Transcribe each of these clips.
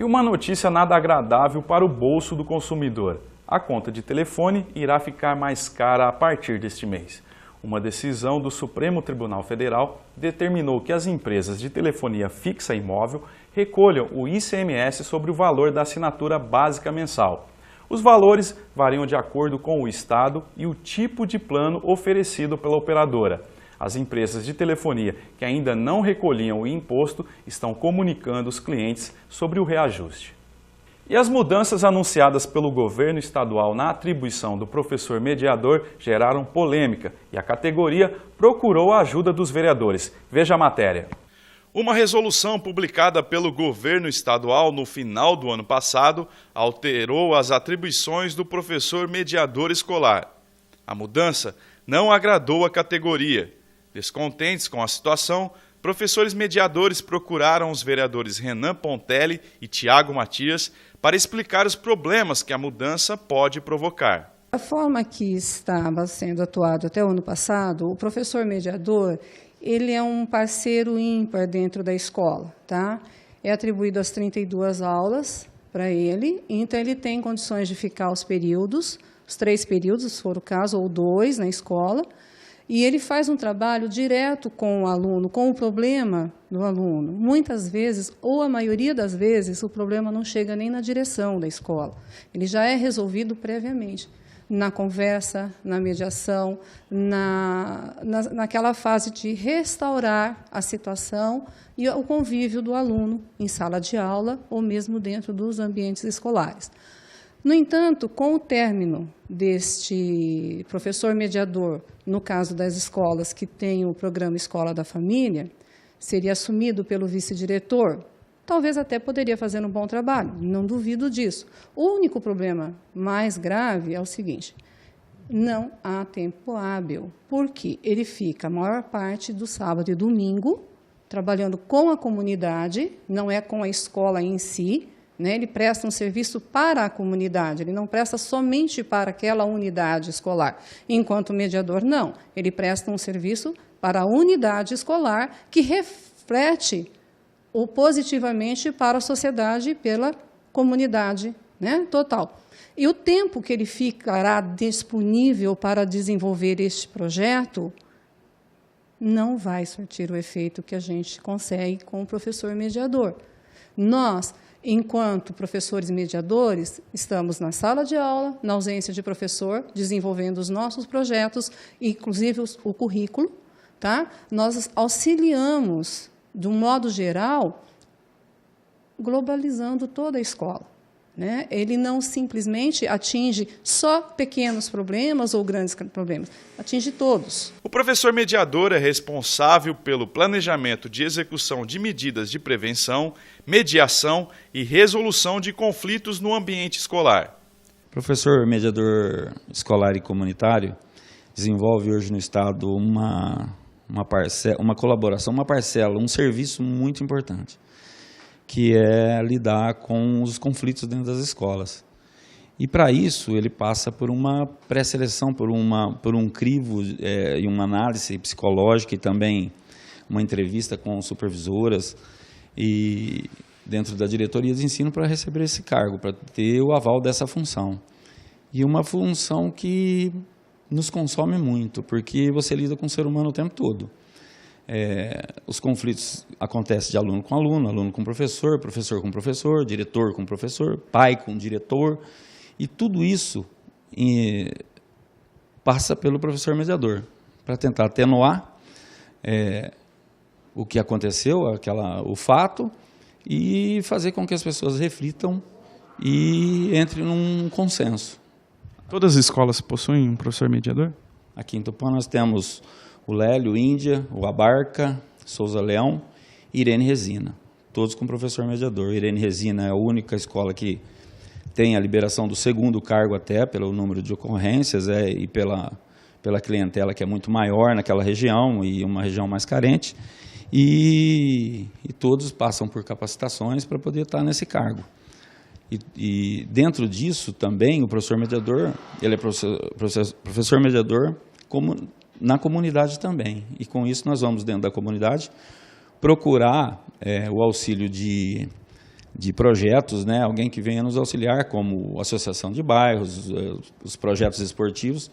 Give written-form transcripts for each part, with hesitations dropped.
uma notícia nada agradável para o bolso do consumidor. A conta de telefone irá ficar mais cara a partir deste mês. Uma decisão do Supremo Tribunal Federal determinou que as empresas de telefonia fixa e móvel recolham o ICMS sobre o valor da assinatura básica mensal. Os valores variam de acordo com o estado e o tipo de plano oferecido pela operadora. As empresas de telefonia que ainda não recolhiam o imposto estão comunicando os clientes sobre o reajuste. E as mudanças anunciadas pelo governo estadual na atribuição do professor mediador geraram polêmica e a categoria procurou a ajuda dos vereadores. Veja a matéria. Uma resolução publicada pelo governo estadual no final do ano passado alterou as atribuições do professor mediador escolar. A mudança não agradou a categoria. Descontentes com a situação, professores mediadores procuraram os vereadores Renan Pontelli e Tiago Matias para explicar os problemas que a mudança pode provocar. A forma que estava sendo atuado até o ano passado, o professor mediador, ele é um parceiro ímpar dentro da escola, tá? É atribuído as 32 aulas para ele, então ele tem condições de ficar os períodos, os 3 períodos, se for o caso, ou 2 na escola, e ele faz um trabalho direto com o aluno, com o problema do aluno. Muitas vezes, ou a maioria das vezes, o problema não chega nem na direção da escola. Ele já é resolvido previamente, na conversa, na mediação, naquela fase de restaurar a situação e o convívio do aluno em sala de aula ou mesmo dentro dos ambientes escolares. No entanto, com o término deste professor mediador, no caso das escolas que têm o programa Escola da Família, seria assumido pelo vice-diretor, talvez até poderia fazer um bom trabalho, não duvido disso. O único problema mais grave é o seguinte: não há tempo hábil, porque ele fica a maior parte do sábado e domingo trabalhando com a comunidade, não é com a escola em si, né? Ele presta um serviço para a comunidade, ele não presta somente para aquela unidade escolar. Enquanto mediador, não. Ele presta um serviço para a unidade escolar que reflete positivamente para a sociedade e pela comunidade, né, total. E o tempo que ele ficará disponível para desenvolver este projeto não vai surtir o efeito que a gente consegue com o professor mediador. Nós, enquanto professores mediadores, estamos na sala de aula, na ausência de professor, desenvolvendo os nossos projetos, inclusive o currículo, tá? Nós auxiliamos, de um modo geral, globalizando toda a escola, né? Ele não simplesmente atinge só pequenos problemas ou grandes problemas, atinge todos. O professor mediador é responsável pelo planejamento de execução de medidas de prevenção, mediação e resolução de conflitos no ambiente escolar. O professor mediador escolar e comunitário desenvolve hoje no Estado uma colaboração, uma parcela, um serviço muito importante, que é lidar com os conflitos dentro das escolas. E, para isso, ele passa por uma pré-seleção, por um crivo e uma análise psicológica e também uma entrevista com supervisoras e dentro da diretoria de ensino para receber esse cargo, para ter o aval dessa função. E uma função que nos consome muito, porque você lida com o ser humano o tempo todo. Os conflitos acontecem de aluno com aluno, aluno com professor, professor com professor, diretor com professor, pai com diretor, e tudo isso passa pelo professor mediador, para tentar atenuar o que aconteceu, o fato, e fazer com que as pessoas reflitam e entrem num consenso. Todas as escolas possuem um professor mediador? Aqui em Tupã nós temos o Lélio, Índia, o Abarca, Souza Leão e Irene Resina, todos com professor mediador. Irene Resina é a única escola que tem a liberação do segundo cargo até, pelo número de ocorrências e pela clientela que é muito maior naquela região e uma região mais carente, e todos passam por capacitações para poder estar nesse cargo. E dentro disso também o professor mediador, ele é professor mediador como na comunidade também. E com isso nós vamos dentro da comunidade procurar o auxílio de de projetos, né, alguém que venha nos auxiliar, como a Associação de Bairros, os projetos esportivos,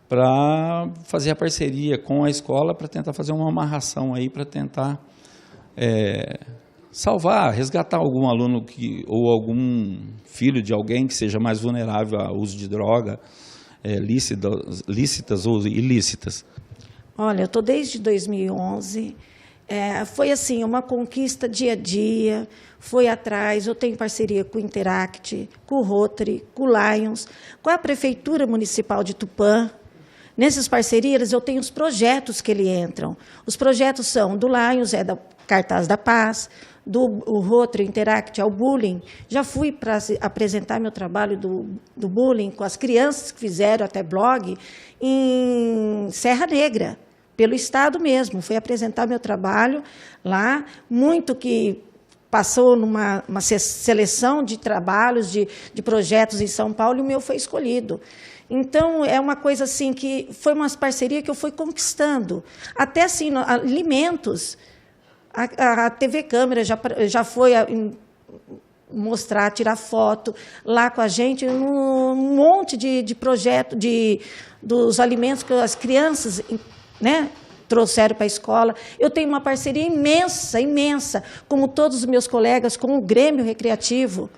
para fazer a parceria com a escola, para tentar fazer uma amarração aí, para tentar salvar, resgatar algum aluno ou algum filho de alguém que seja mais vulnerável ao uso de droga, lícitas ou ilícitas. Olha, eu estou desde 2011, foi assim, uma conquista dia a dia, foi atrás, eu tenho parceria com o Interact, com o Rotary, com o Lions, com a Prefeitura Municipal de Tupã. Nessas parcerias eu tenho os projetos que eles entram. Os projetos são do Lions, da Cartaz da Paz, do Rotary, Interact, ao bullying. Já fui para apresentar meu trabalho do bullying com as crianças que fizeram até blog em Serra Negra, pelo Estado mesmo. Fui apresentar meu trabalho lá, muito que passou numa seleção de trabalhos, de projetos em São Paulo, e o meu foi escolhido. Então, é uma coisa assim que foi uma parceria que eu fui conquistando. Até assim, alimentos, a TV Câmara já foi mostrar, tirar foto lá com a gente, um monte de projeto dos alimentos que as crianças, né, trouxeram para a escola. Eu tenho uma parceria imensa, imensa, como todos os meus colegas, com o Grêmio Recreativo.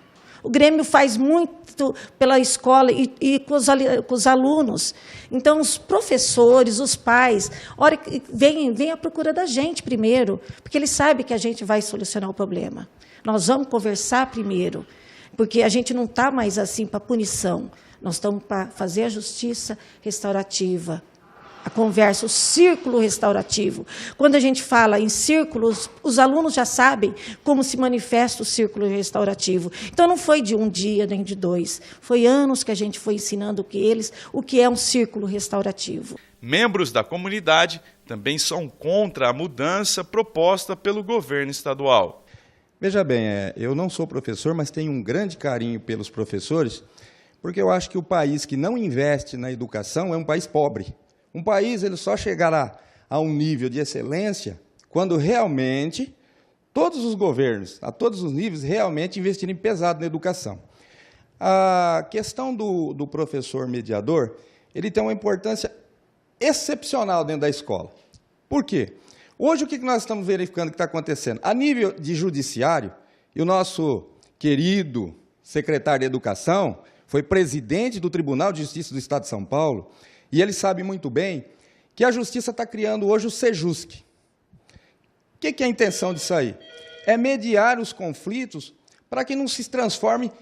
O Grêmio faz muito pela escola e com os alunos. Então, os professores, os pais, vêm à procura da gente primeiro, porque eles sabem que a gente vai solucionar o problema. Nós vamos conversar primeiro, porque a gente não está mais assim para punição. Nós estamos para fazer a justiça restaurativa. A conversa, o círculo restaurativo. Quando a gente fala em círculos, os alunos já sabem como se manifesta o círculo restaurativo. Então, não foi de um dia, nem de dois. Foi anos que a gente foi ensinando o que é um círculo restaurativo. Membros da comunidade também são contra a mudança proposta pelo governo estadual. Veja bem, eu não sou professor, mas tenho um grande carinho pelos professores, porque eu acho que o país que não investe na educação é um país pobre. Um país ele só chegará a um nível de excelência quando realmente todos os governos, a todos os níveis, realmente investirem pesado na educação. A questão do professor mediador, ele tem uma importância excepcional dentro da escola. Por quê? Hoje, o que nós estamos verificando que está acontecendo? A nível de judiciário, e o nosso querido secretário de Educação foi presidente do Tribunal de Justiça do Estado de São Paulo, e ele sabe muito bem que a Justiça está criando hoje o Sejusc. O que é a intenção disso aí? É mediar os conflitos para que não se transforme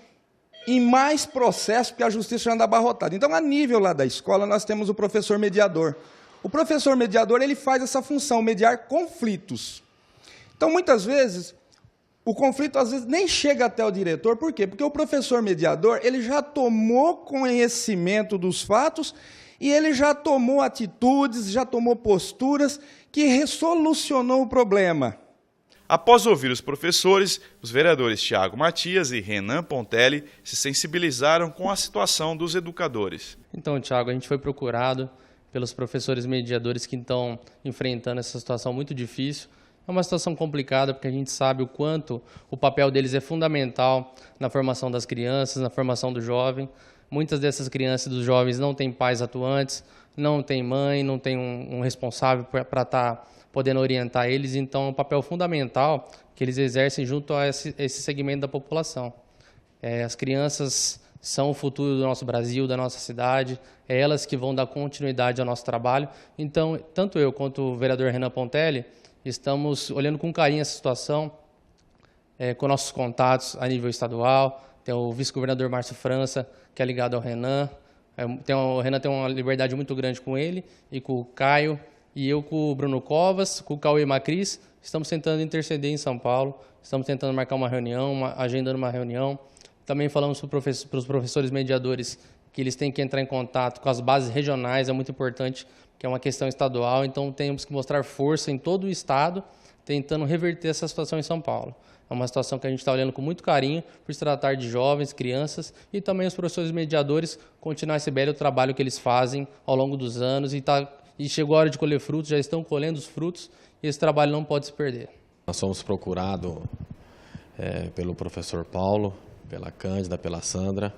em mais processos, porque a Justiça já anda abarrotada. Então, a nível lá da escola, nós temos o professor mediador. O professor mediador ele faz essa função, mediar conflitos. Então, muitas vezes, o conflito às vezes nem chega até o diretor. Por quê? Porque o professor mediador ele já tomou conhecimento dos fatos e ele já tomou atitudes, já tomou posturas que resolucionou o problema. Após ouvir os professores, os vereadores Thiago Matias e Renan Pontelli se sensibilizaram com a situação dos educadores. Então, Thiago, a gente foi procurado pelos professores mediadores que estão enfrentando essa situação muito difícil. É uma situação complicada porque a gente sabe o quanto o papel deles é fundamental na formação das crianças, na formação do jovem. Muitas dessas crianças e dos jovens não têm pais atuantes, não têm mãe, não têm um responsável para estar podendo orientar eles. Então, é um papel fundamental que eles exercem junto a esse segmento da população. As crianças são o futuro do nosso Brasil, da nossa cidade, é elas que vão dar continuidade ao nosso trabalho. Então, tanto eu quanto o vereador Renan Pontelli estamos olhando com carinho essa situação, com nossos contatos a nível estadual. Tem o vice-governador Márcio França, que é ligado ao Renan. O Renan tem uma liberdade muito grande com ele e com o Caio. E eu com o Bruno Covas, com o Cauê Macris, estamos tentando interceder em São Paulo. Estamos tentando marcar uma reunião, agendando uma reunião. Também falamos para os professores mediadores que eles têm que entrar em contato com as bases regionais, é muito importante, que é uma questão estadual. Então, temos que mostrar força em todo o Estado, tentando reverter essa situação em São Paulo. É uma situação que a gente está olhando com muito carinho, por se tratar de jovens, crianças, e também os professores mediadores continuar esse belo trabalho que eles fazem ao longo dos anos. E chegou a hora de colher frutos, já estão colhendo os frutos, e esse trabalho não pode se perder. Nós somos procurados pelo professor Paulo, pela Cândida, pela Sandra.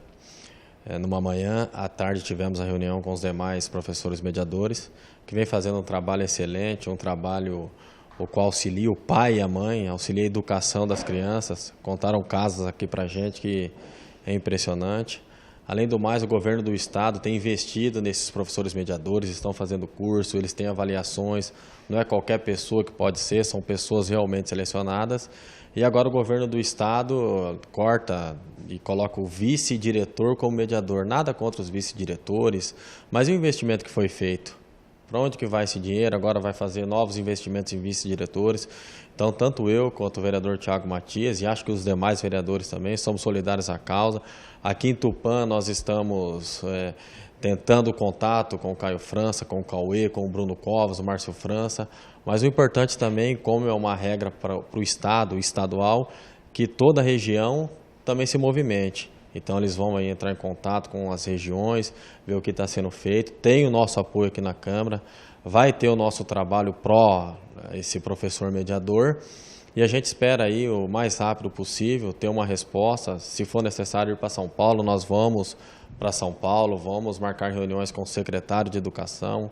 Numa manhã, à tarde tivemos a reunião com os demais professores mediadores, que vem fazendo um trabalho excelente, um trabalho o qual auxilia o pai e a mãe, auxilia a educação das crianças. Contaram casos aqui para a gente que é impressionante. Além do mais, o governo do estado tem investido nesses professores mediadores, estão fazendo curso, eles têm avaliações, não é qualquer pessoa que pode ser, são pessoas realmente selecionadas. E agora o governo do estado corta e coloca o vice-diretor como mediador. Nada contra os vice-diretores, mas e o investimento que foi feito? Para onde que vai esse dinheiro? Agora vai fazer novos investimentos em vice-diretores. Então, tanto eu quanto o vereador Thiago Matias, e acho que os demais vereadores também, somos solidários à causa. Aqui em Tupã, nós estamos tentando contato com o Caio França, com o Cauê, com o Bruno Covas, o Márcio França. Mas o importante também, como é uma regra para o Estado, estadual, que toda a região também se movimente. Então, eles vão aí entrar em contato com as regiões, ver o que está sendo feito. Tem o nosso apoio aqui na Câmara, vai ter o nosso trabalho esse professor mediador. E a gente espera aí o mais rápido possível ter uma resposta. Se for necessário ir para São Paulo, nós vamos para São Paulo, vamos marcar reuniões com o secretário de Educação,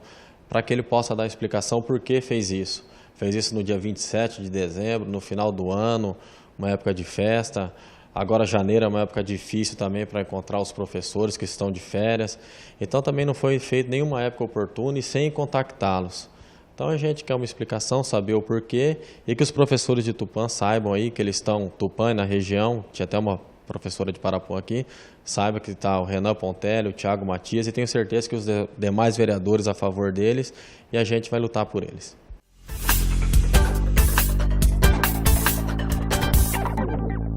para que ele possa dar explicação por que fez isso. Fez isso no dia 27 de dezembro, no final do ano, uma época de festa. Agora janeiro é uma época difícil também para encontrar os professores que estão de férias. Então também não foi feito nenhuma época oportuna e sem contactá-los. Então a gente quer uma explicação, saber o porquê e que os professores de Tupã saibam aí que eles estão, Tupã e na região, tinha até uma professora de Parapuã aqui, saiba que está o Renan Pontelli, o Thiago Matias, e tenho certeza que os demais vereadores a favor deles, e a gente vai lutar por eles.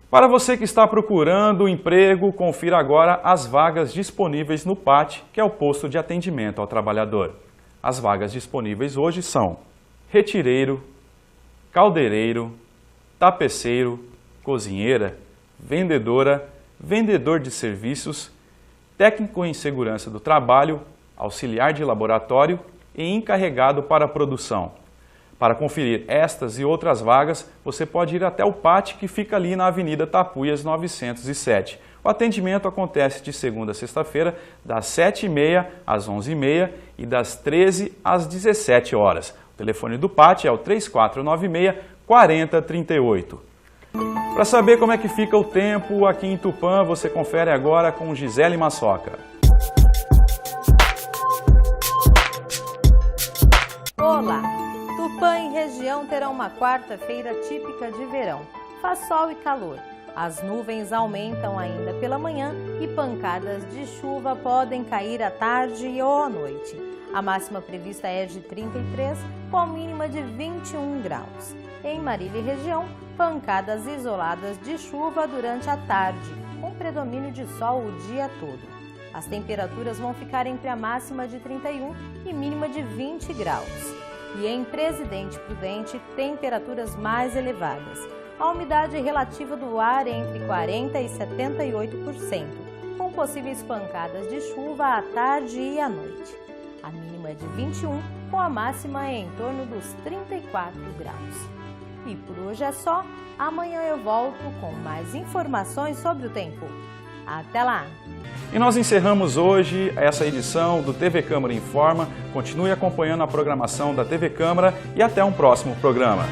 Para você que está procurando emprego, confira agora as vagas disponíveis no PAT, que é o posto de atendimento ao trabalhador. As vagas disponíveis hoje são retireiro, caldeireiro, tapeceiro, cozinheira, vendedora, vendedor de serviços, técnico em segurança do trabalho, auxiliar de laboratório e encarregado para a produção. Para conferir estas e outras vagas, você pode ir até o PAT, que fica ali na Avenida Tapuias 907. O atendimento acontece de segunda a sexta-feira, das 7h30 às 11h30 e das 13 às 17 horas. O telefone do PAT é o 3496-4038. Para saber como é que fica o tempo aqui em Tupã, você confere agora com Gisele Massoca. Olá! Tupã e região terão uma quarta-feira típica de verão. Faz sol e calor. As nuvens aumentam ainda pela manhã e pancadas de chuva podem cair à tarde ou à noite. A máxima prevista é de 33, com a mínima de 21 graus. Em Marília e região, pancadas isoladas de chuva durante a tarde, com predomínio de sol o dia todo. As temperaturas vão ficar entre a máxima de 31 e mínima de 20 graus. E em Presidente Prudente, temperaturas mais elevadas. A umidade relativa do ar é entre 40% e 78%, com possíveis pancadas de chuva à tarde e à noite. A mínima é de 21, com a máxima em torno dos 34 graus. E por hoje é só. Amanhã eu volto com mais informações sobre o tempo. Até lá! E nós encerramos hoje essa edição do TV Câmara Informa. Continue acompanhando a programação da TV Câmara e até um próximo programa.